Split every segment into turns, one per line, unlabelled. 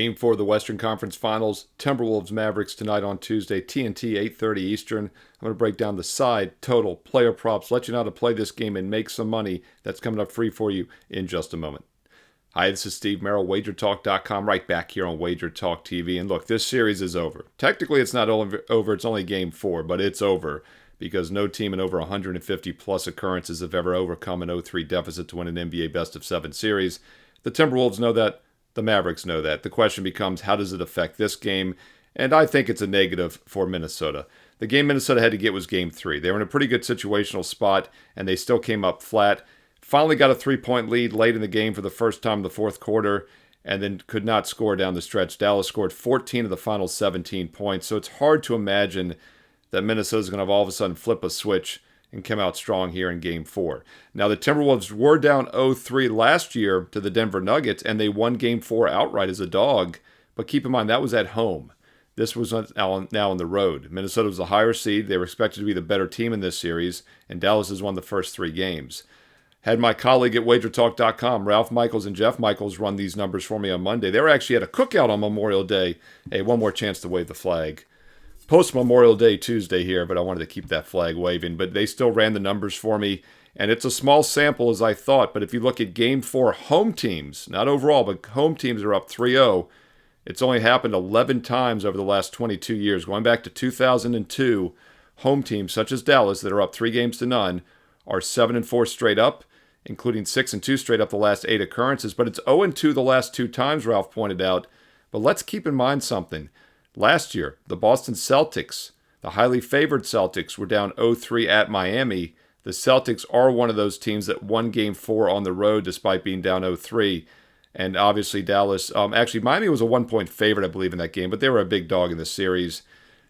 Game 4 of the Western Conference Finals, Timberwolves Mavericks tonight on Tuesday, TNT 8:30 Eastern. I'm going to break down the side, total, player props, let you know how to play this game and make some money. That's coming up free for you in just a moment. Hi, this is Steve Merril, WagerTalk.com, right back here on WagerTalk TV. And look, this series is over. Technically, it's not over. It's only Game 4, but it's over because no team in over 150-plus occurrences have ever overcome an 0-3 deficit to win an NBA best-of-7 series. The Timberwolves know that. The Mavericks know that. The question becomes, how does it affect this game? And I think it's a negative for Minnesota. The game Minnesota had to get was Game 3. They were in a pretty good situational spot, and they still came up flat. Finally got a three-point lead late in the game for the first time in the fourth quarter, and then could not score down the stretch. Dallas scored 14 of the final 17 points, so it's hard to imagine that Minnesota's going to have all of a sudden flip a switch and come out strong here in Game 4. Now, the Timberwolves were down 0-3 last year to the Denver Nuggets, and they won Game 4 outright as a dog. But keep in mind, that was at home. This was now on the road. Minnesota was the higher seed. They were expected to be the better team in this series, and Dallas has won the first 3 games. Had my colleague at WagerTalk.com, Ralph Michaels and Jeff Michaels, run these numbers for me on Monday. They were actually at a cookout on Memorial Day. Hey, one more chance to wave the flag. Post-Memorial Day Tuesday here, but I wanted to keep that flag waving. But they still ran the numbers for me, and it's a small sample as I thought. But if you look at Game 4 home teams, not overall, but home teams are up 3-0. It's only happened 11 times over the last 22 years. Going back to 2002, home teams such as Dallas that are up 3-0 are 7-4 straight up, including 6-2 straight up the last 8 occurrences. But it's 0-2 the last 2 times, Ralph pointed out. But let's keep in mind something. Last year, the Boston Celtics, the highly favored Celtics, were down 0-3 at Miami. The Celtics are one of those teams that won Game 4 on the road despite being down 0-3. And obviously Dallas, actually Miami was a 1-point favorite, I believe, in that game, but they were a big dog in the series.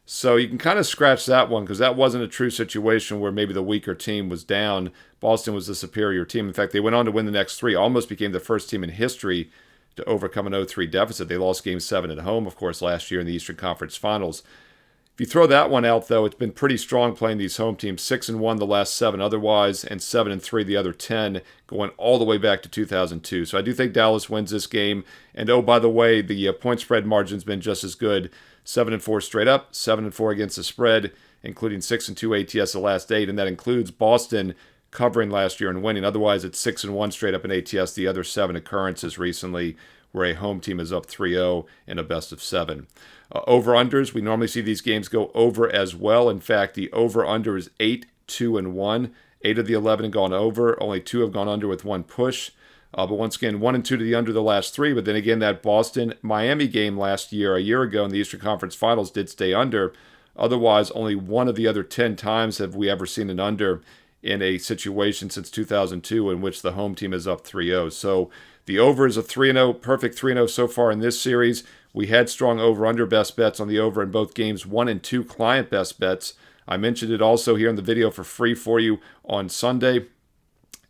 So you can kind of scratch that one because that wasn't a true situation where maybe the weaker team was down. Boston was the superior team. In fact, they went on to win the next 3, almost became the first team in history to overcome an 0-3 deficit. They lost Game 7 at home, of course, last year in the Eastern Conference Finals. If you throw that one out, though, it's been pretty strong playing these home teams. 6-1 the last 7 otherwise, and 7-3 the other 10, going all the way back to 2002. So I do think Dallas wins this game. And oh, by the way, the point spread margin's been just as good. 7-4 straight up, 7-4 against the spread, including 6-2 ATS the last 8, and that includes Boston covering last year and winning. Otherwise, it's 6-1 straight up in ATS. The other 7 occurrences recently where a home team is up 3-0 in a best-of-7. Over-unders, we normally see these games go over as well. In fact, the over-under is 8-2-1. 8 of the 11 have gone over. Only 2 have gone under with 1 push. But once again, 1 and 2 to the under the last 3. But then again, that Boston-Miami game last year, a year ago in the Eastern Conference Finals, did stay under. Otherwise, only 1 of the other 10 times have we ever seen an under in a situation since 2002 in which the home team is up 3-0. So the over is a 3-0, perfect 3-0 so far in this series. We had strong over-under best bets on the over in both games, 1 and 2 client best bets. I mentioned it also here in the video for free for you on Sunday,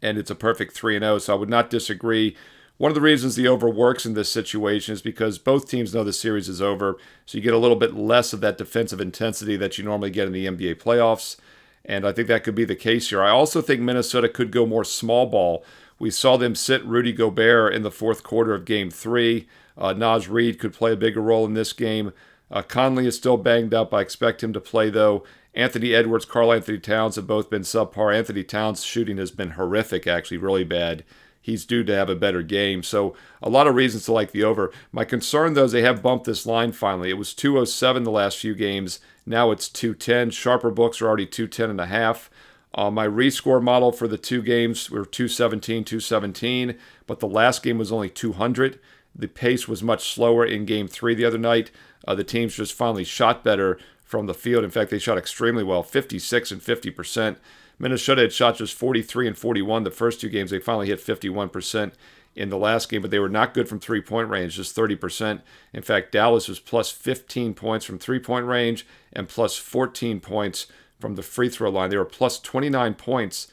and it's a perfect 3-0, so I would not disagree. One of the reasons the over works in this situation is because both teams know the series is over, so you get a little bit less of that defensive intensity that you normally get in the NBA playoffs. And I think that could be the case here. I also think Minnesota could go more small ball. We saw them sit Rudy Gobert in the fourth quarter of Game 3. Naz Reid could play a bigger role in this game. Conley is still banged up. I expect him to play, though. Anthony Edwards, Karl Anthony Towns have both been subpar. Anthony Towns' shooting has been horrific, actually, really bad. He's due to have a better game. So a lot of reasons to like the over. My concern, though, is they have bumped this line finally. It was 207 the last few games. Now it's 210. Sharper books are already 210.5. My rescore model for the 2 games were 217, 217, but the last game was only 200. The pace was much slower in Game 3 the other night. The teams just finally shot better from the field. In fact, they shot extremely well, 56 and 50%. Minnesota had shot just 43 and 41 the first 2 games. They finally hit 51% in the last game, but they were not good from three-point range, just 30%. In fact, Dallas was plus 15 points from three-point range and plus 14 points from the free throw line. They were plus 29 points.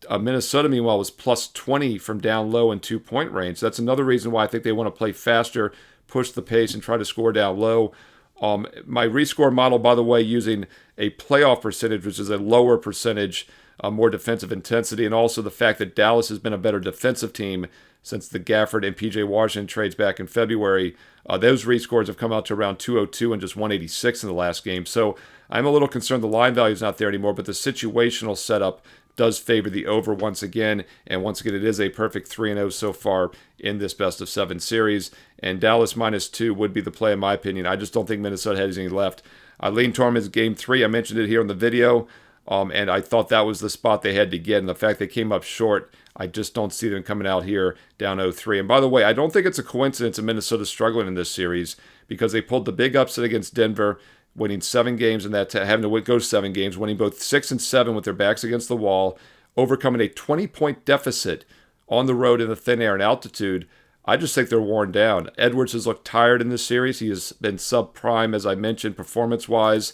Minnesota, meanwhile, was plus 20 from down low in two-point range. That's another reason why I think they want to play faster, push the pace, and try to score down low. My rescore model, by the way, using a playoff percentage, which is a lower percentage, more defensive intensity, and also the fact that Dallas has been a better defensive team since the Gafford and PJ Washington trades back in February. Those rescores have come out to around 202 and just 186 in the last game. So I'm a little concerned the line value is not there anymore, but the situational setup does favor the over once again. And once again, it is a perfect 3-0 so far in this best-of-7 series. And Dallas -2 would be the play in my opinion. I just don't think Minnesota has any left. I leaned toward them as game 3. I mentioned it here in the video. And I thought that was the spot they had to get. And the fact they came up short, I just don't see them coming out here down 0-3. And by the way, I don't think it's a coincidence that Minnesota struggling in this series because they pulled the big upset against Denver, winning 7 games and having to go 7 games, winning both 6 and 7 with their backs against the wall, overcoming a 20-point deficit on the road in the thin air and altitude. I just think they're worn down. Edwards has looked tired in this series. He has been subprime, as I mentioned, performance-wise.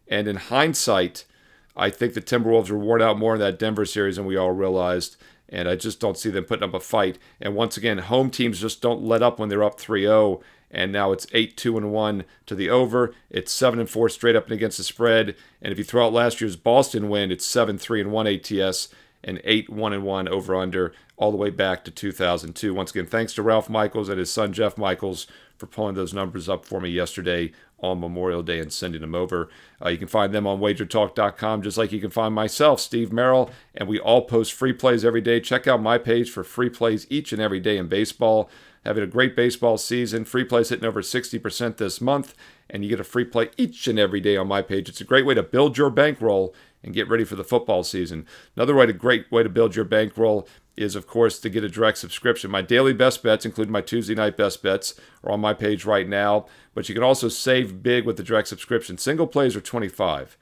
And in hindsight, I think the Timberwolves were worn out more in that Denver series than we all realized, and I just don't see them putting up a fight. And once again, home teams just don't let up when they're up 3-0, and now it's 8-2-1 to the over. It's 7-4 straight up and against the spread, and if you throw out last year's Boston win, it's 7-3-1 ATS and 8-1-1 over-under all the way back to 2002. Once again, thanks to Ralph Michaels and his son Jeff Michaels for pulling those numbers up for me yesterday on Memorial Day and sending them over. You can find them on WagerTalk.com, just like you can find myself, Steve Merril, and we all post free plays every day. Check out my page for free plays each and every day in baseball. Having a great baseball season. Free plays hitting over 60% this month, and you get a free play each and every day on my page. It's a great way to build your bankroll and get ready for the football season. Another great way to build your bankroll is, of course, to get a direct subscription. My daily best bets, including my Tuesday night best bets, are on my page right now. But you can also save big with the direct subscription. Single plays are $25.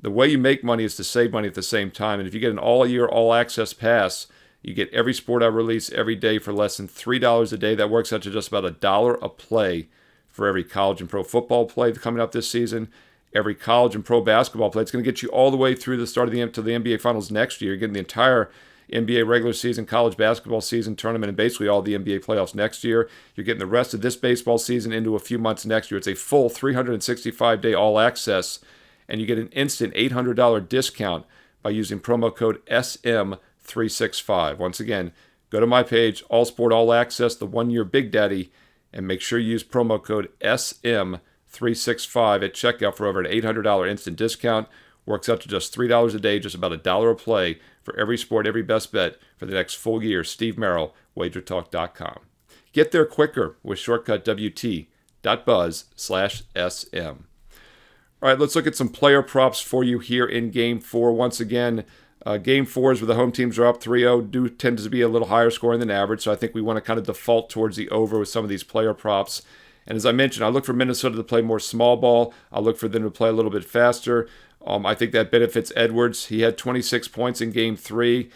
The way you make money is to save money at the same time. And if you get an all-year, all-access pass, you get every sport I release every day for less than $3 a day. That works out to just about $1 a play for every college and pro football play coming up this season. Every college and pro basketball play. It's going to get you all the way through the start of the NBA Finals next year. You're getting the entire NBA regular season, college basketball season, tournament, and basically all the NBA playoffs next year. You're getting the rest of this baseball season into a few months next year. It's a full 365-day all-access, and you get an instant $800 discount by using promo code SM365. Once again, go to my page, All Sport All Access, the one-year Big Daddy, and make sure you use promo code SM365 at checkout for over an $800 instant discount. Works out to just $3 a day, just about $1 a play for every sport, every best bet for the next full year. Steve Merril, WagerTalk.com. Get there quicker with shortcut WT.buzz/SM. All right, let's look at some player props for you here in Game 4. Once again, Game 4s where the home teams are up 3-0 do tend to be a little higher scoring than average, so I think we want to kind of default towards the over with some of these player props. And as I mentioned, I look for Minnesota to play more small ball. I look for them to play a little bit faster. I think that benefits Edwards. He had 26 points in Game 3.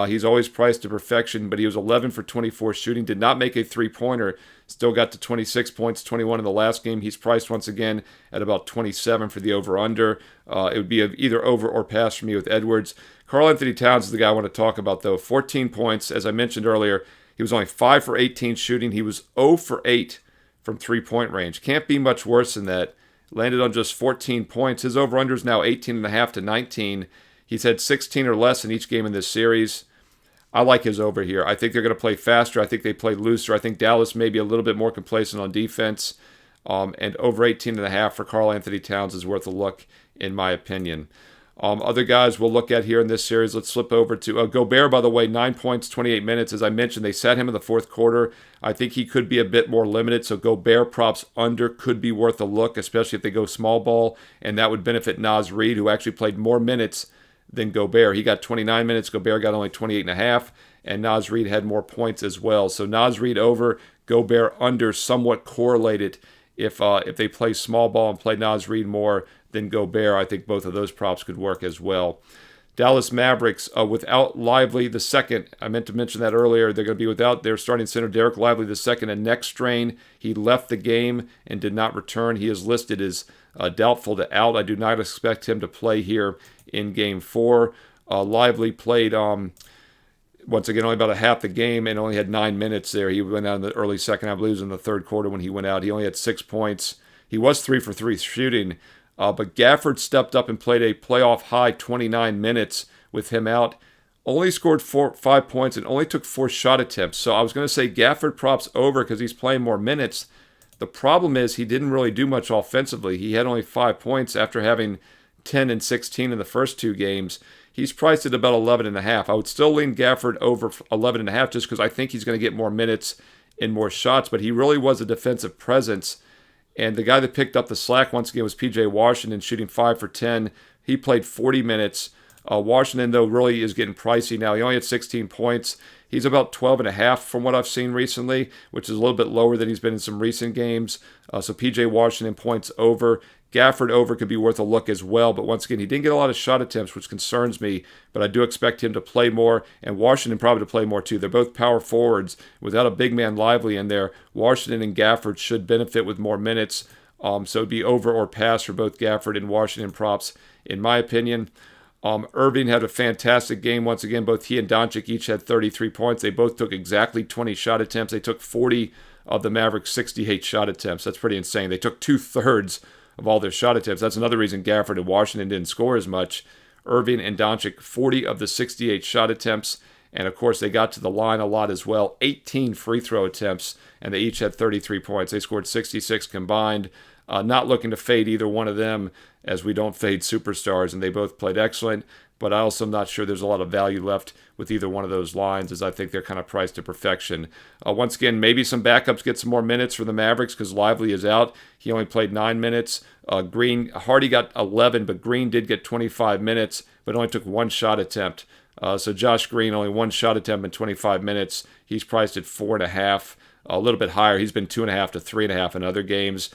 He's always priced to perfection, but he was 11 for 24 shooting, did not make a three-pointer, still got to 26 points, 21 in the last game. He's priced once again at about 27 for the over-under. It would be either over or pass for me with Edwards. Karl-Anthony Towns is the guy I want to talk about, though. 14 points, as I mentioned earlier. He was only 5 for 18 shooting. He was 0 for 8 from three-point range. Can't be much worse than that. Landed on just 14 points. His over-under is now 18.5 to 19. He's had 16 or less in each game in this series. I like his over here. I think they're going to play faster. I think they play looser. I think Dallas may be a little bit more complacent on defense. And over 18.5 for Karl-Anthony Towns is worth a look, in my opinion. Other guys we'll look at here in this series. Let's flip over to Gobert, by the way, 9 points, 28 minutes. As I mentioned, they sat him in the fourth quarter. I think he could be a bit more limited, so Gobert props under could be worth a look, especially if they go small ball, and that would benefit Naz Reid, who actually played more minutes than Gobert. He got 29 minutes. Gobert got only 28.5, and Naz Reid had more points as well. So Naz Reid over, Gobert under, somewhat correlated. If they play small ball and play Naz Reid more than Gobert, I think both of those props could work as well. Dallas Mavericks, without Lively the second, I meant to mention that earlier, they're going to be without their starting center, Derek Lively the second, a neck strain. He left the game and did not return. He is listed as doubtful to out. I do not expect him to play here in Game 4. Lively played, once again, only about a half the game and only had 9 minutes there. He went out in the early second, I believe it was in the third quarter when he went out. He only had 6 points. He was 3 for 3 shooting. But Gafford stepped up and played a playoff high 29 minutes with him out. only scored 5 points and only took 4 shot attempts. So I was going to say Gafford props over because he's playing more minutes. The problem is he didn't really do much offensively. He had only 5 points after having 10 and 16 in the first 2 games. He's priced at about 11.5. I would still lean Gafford over 11.5 just because I think he's going to get more minutes and more shots, but he really was a defensive presence. And the guy that picked up the slack once again was P.J. Washington, shooting 5 for 10. He played 40 minutes. Washington, though, really is getting pricey now. He only had 16 points. He's about 12.5 from what I've seen recently, which is a little bit lower than he's been in some recent games. So P.J. Washington points over. Gafford over could be worth a look as well, but once again, he didn't get a lot of shot attempts, which concerns me, but I do expect him to play more, and Washington probably to play more too. They're both power forwards. Without a big man Lively in there, Washington and Gafford should benefit with more minutes, so it'd be over or pass for both Gafford and Washington props, in my opinion. Irving had a fantastic game once again. Both he and Doncic each had 33 points. They both took exactly 20 shot attempts. They took 40 of the Mavericks' 68 shot attempts. That's pretty insane. They took 2/3 of all their shot attempts. That's another reason Gafford and Washington didn't score as much. Irving and Doncic, 40 of the 68 shot attempts. And, of course, they got to the line a lot as well. 18 free throw attempts, and they each had 33 points. They scored 66 combined. Not looking to fade either one of them, as we don't fade superstars, and they both played excellent. But I also am not sure there's a lot of value left with either one of those lines, as I think they're kind of priced to perfection. Once again, maybe some backups get some more minutes for the Mavericks because Lively is out. He only played 9 minutes. Hardy got 11, but Green did get 25 minutes, but only took 1 shot attempt. So Josh Green, only 1 shot attempt in 25 minutes. He's priced at 4.5, a little bit higher. He's been 2.5 to 3.5 in other games.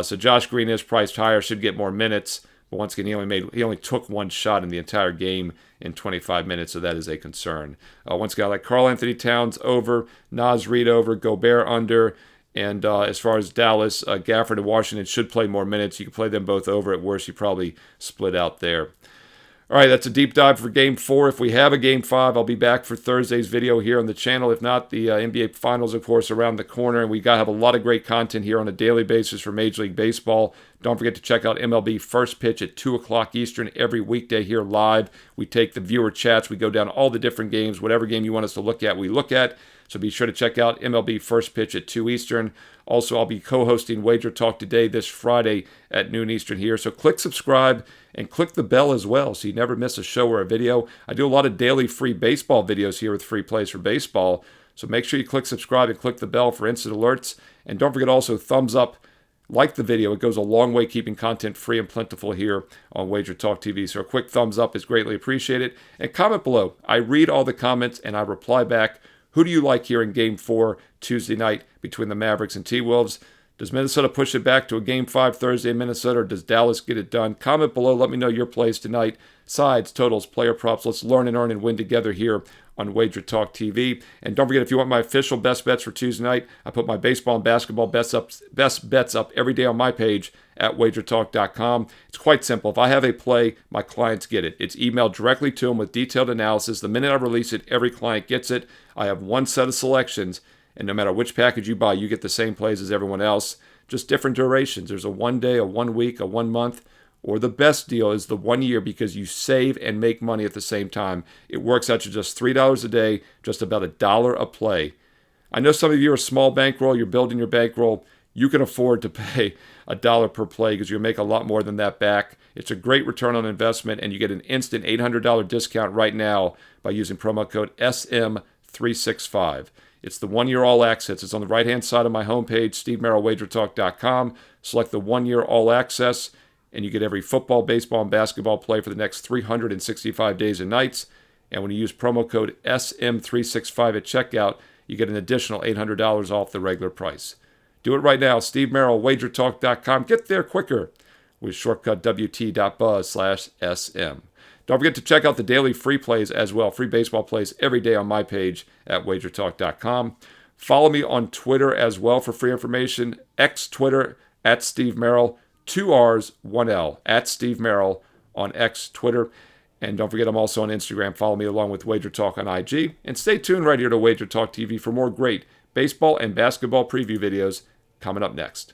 So Josh Green is priced higher, should get more minutes. But once again, he only took 1 shot in the entire game in 25 minutes, so that is a concern. Once again, I like Karl Anthony Towns over, Naz Reid over, Gobert under, and as far as Dallas, Gafford and Washington should play more minutes. You can play them both over. At worst, you probably split out there. All right, that's a deep dive for Game 4. If we have a Game 5, I'll be back for Thursday's video here on the channel. If not, the NBA Finals, of course, around the corner. And we got to have a lot of great content here on a daily basis for Major League Baseball. Don't forget to check out MLB First Pitch at 2 o'clock Eastern every weekday here live. We take the viewer chats. We go down all the different games. Whatever game you want us to look at, we look at. So be sure to check out MLB First Pitch at 2 Eastern. Also, I'll be co-hosting Wager Talk Today this Friday at noon Eastern here. So click subscribe and click the bell as well so you never miss a show or a video. I do a lot of daily free baseball videos here with free plays for baseball. So make sure you click subscribe and click the bell for instant alerts. And don't forget also thumbs up, like the video. It goes a long way keeping content free and plentiful here on Wager Talk TV. So a quick thumbs up is greatly appreciated. And comment below. I read all the comments and I reply back. Who do you like here in Game 4 Tuesday night between the Mavericks and T-Wolves? Does Minnesota push it back to a Game 5 Thursday in Minnesota, or does Dallas get it done? Comment below. Let me know your plays tonight. Sides, totals, player props. Let's learn and earn and win together here on Wager Talk TV. And don't forget, if you want my official best bets for Tuesday night, I put my baseball and basketball best bets up every day on my page at WagerTalk.com. It's quite simple. If I have a play, my clients get it. It's emailed directly to them with detailed analysis. The minute I release it, every client gets it. I have one set of selections, and no matter which package you buy, you get the same plays as everyone else, just different durations. There's a 1 day, a 1 week, a 1 month, or the best deal is the 1 year because you save and make money at the same time. It works out to just $3 a day, just about $1 a play. I know some of you are a small bankroll, you're building your bankroll. You can afford to pay $1 per play because you'll make a lot more than that back. It's a great return on investment, and you get an instant $800 discount right now by using promo code SM365. It's the 1 year all access. It's on the right-hand side of my homepage, SteveMerril.WagerTalk.com. Select the 1 year all access, and you get every football, baseball, and basketball play for the next 365 days and nights. And when you use promo code SM365 at checkout, you get an additional $800 off the regular price. Do it right now, Steve Merril, WagerTalk.com. Get there quicker with shortcut WT.buzz/SM. Don't forget to check out the daily free plays as well, free baseball plays every day on my page at WagerTalk.com. Follow me on Twitter as well for free information. X Twitter at Steve Merril, 2 R's, 1 L, at Steve Merril on X Twitter. And don't forget, I'm also on Instagram. Follow me along with Wager Talk on IG. And stay tuned right here to Wager Talk TV for more great baseball and basketball preview videos coming up next.